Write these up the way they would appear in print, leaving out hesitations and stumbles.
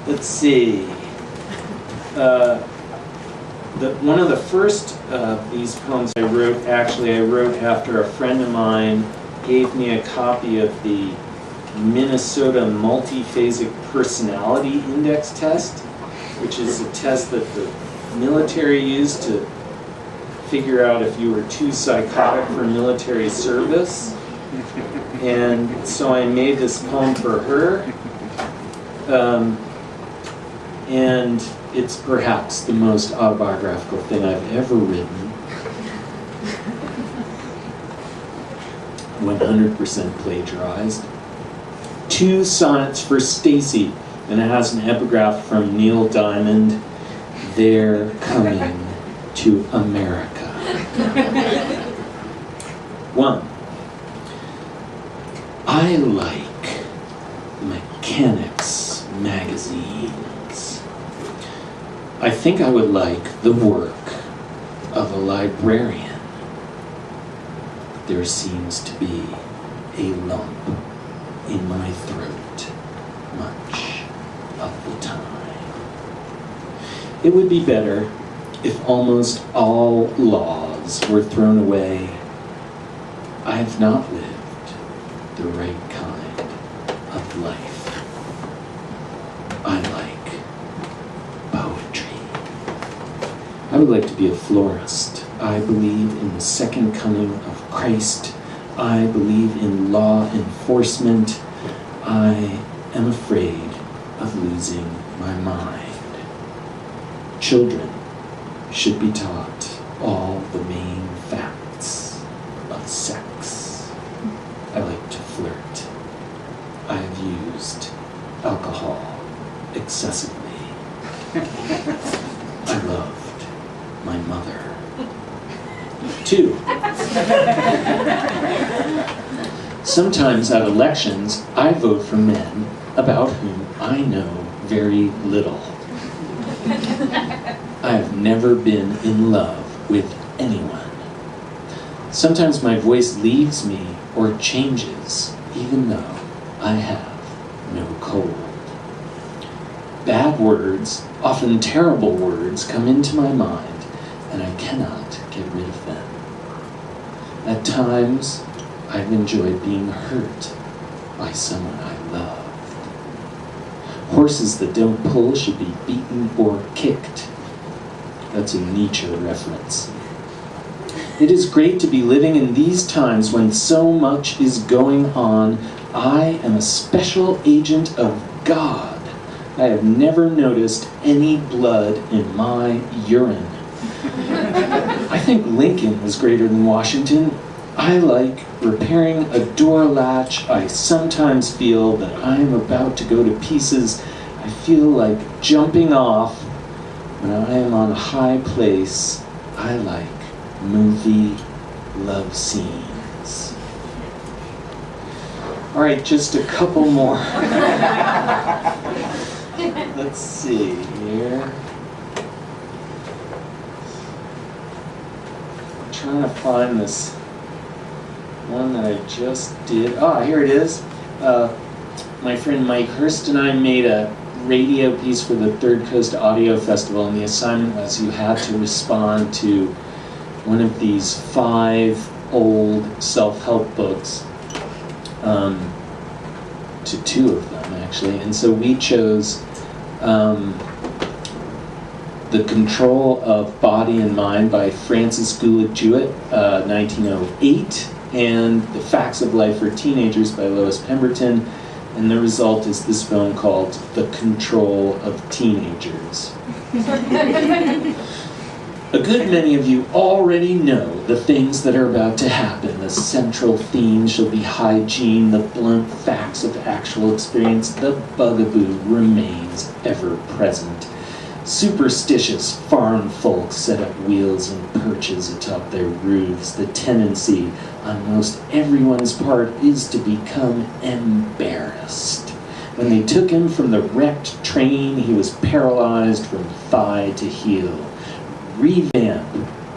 Let's see. One of the first of these poems I wrote after a friend of mine gave me a copy of the Minnesota Multiphasic Personality Index test, which is a test that the military used to figure out if you were too psychotic for military service. And so I made this poem for her. And it's perhaps the most autobiographical thing I've ever written. 100% plagiarized. 2 sonnets for Stacy, and it has an epigraph from Neil Diamond. They're coming to America. 1. I like mechanics magazines. I think I would like the work of a librarian. There seems to be a lump in my throat much of the time. It would be better if almost all laws were thrown away. I have not lived the right kind of life. I like poetry. I would like to be a florist. I believe in the second coming of Christ. I believe in law enforcement. I am afraid of losing my mind. Children should be taught all the main facts of sex. I like to flirt. I have used alcohol excessively. I loved my mother. 2. Sometimes at elections, I vote for men about whom I know very little. I have never been in love with anyone. Sometimes my voice leaves me or changes, even though I have no cold. Bad words, often terrible words, come into my mind, and I cannot get rid of them. At times, I've enjoyed being hurt by someone I loved. Horses that don't pull should be beaten or kicked. That's a Nietzsche reference. It is great to be living in these times when so much is going on. I am a special agent of God. I have never noticed any blood in my urine. I think Lincoln was greater than Washington. I like repairing a door latch. I sometimes feel that I am about to go to pieces. I feel like jumping off when I am on a high place. I like movie love scenes. All right, just a couple more. Let's see here. I'm trying to find this one that I just did. Here it is. My friend Mike Hurst and I made a radio piece for the Third Coast Audio Festival, and the assignment was you had to respond to one of these 5 old self-help books, to 2 of them actually, and so we chose The Control of Body and Mind by Francis Gulick Jewett, 1908, and The Facts of Life for Teenagers by Lois Pemberton, and the result is this film called The Control of Teenagers. A good many of you already know the things that are about to happen. The central theme shall be hygiene, the blunt facts of actual experience. The bugaboo remains ever present. Superstitious farm folk set up wheels and perches atop their roofs. The tendency on most everyone's part is to become embarrassed. When they took him from the wrecked train, he was paralyzed from thigh to heel. Revamp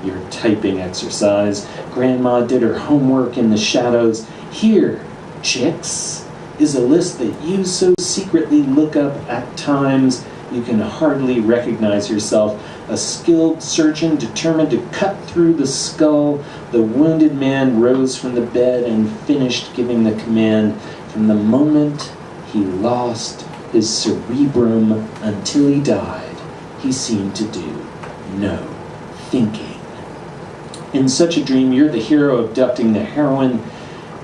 your typing exercise. Grandma did her homework in the shadows. Here, chicks, is a list that you so secretly look up at times you can hardly recognize yourself. A skilled surgeon determined to cut through the skull. The wounded man rose from the bed and finished giving the command. From the moment he lost his cerebrum until he died, he seemed to do no thinking. In such a dream, you're the hero abducting the heroine.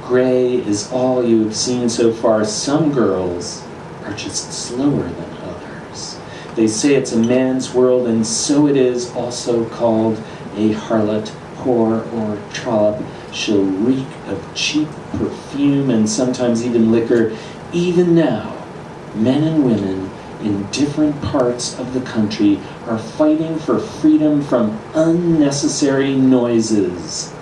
Gray is all you have seen so far. Some girls are just slower than others. They say it's a man's world, and so it is, also called a harlot, whore, or trollop. She'll reek of cheap perfume and sometimes even liquor. Even now, men and women in different parts of the country are fighting for freedom from unnecessary noises.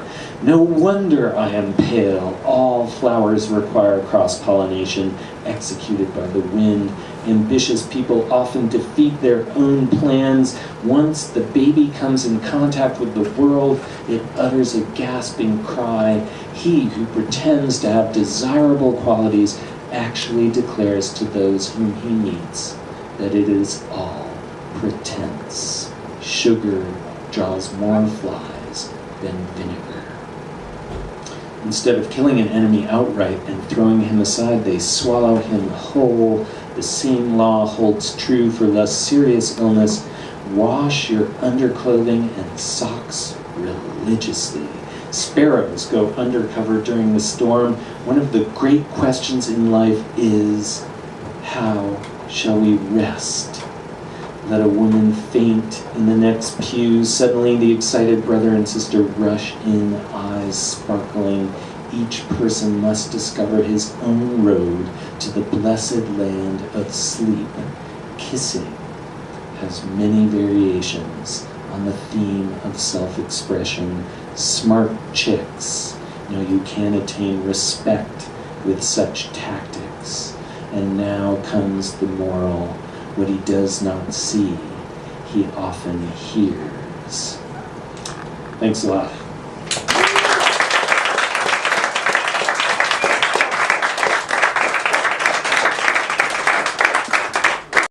No wonder I am pale. All flowers require cross-pollination, executed by the wind. Ambitious people often defeat their own plans. Once the baby comes in contact with the world, it utters a gasping cry. He who pretends to have desirable qualities actually declares to those whom he meets that it is all pretense. Sugar draws more flies than vinegar. Instead of killing an enemy outright and throwing him aside, they swallow him whole. The same law holds true for less serious illness. Wash your underclothing and socks religiously. Sparrows go undercover during the storm. One of the great questions in life is, how shall we rest? Let a woman faint in the next pew. Suddenly the excited brother and sister rush in, eyes sparkling. Each person must discover his own road to the blessed land of sleep. Kissing has many variations on the theme of self-expression. Smart chicks know you can't attain respect with such tactics. And now comes the moral. What he does not see, he often hears. Thanks a lot.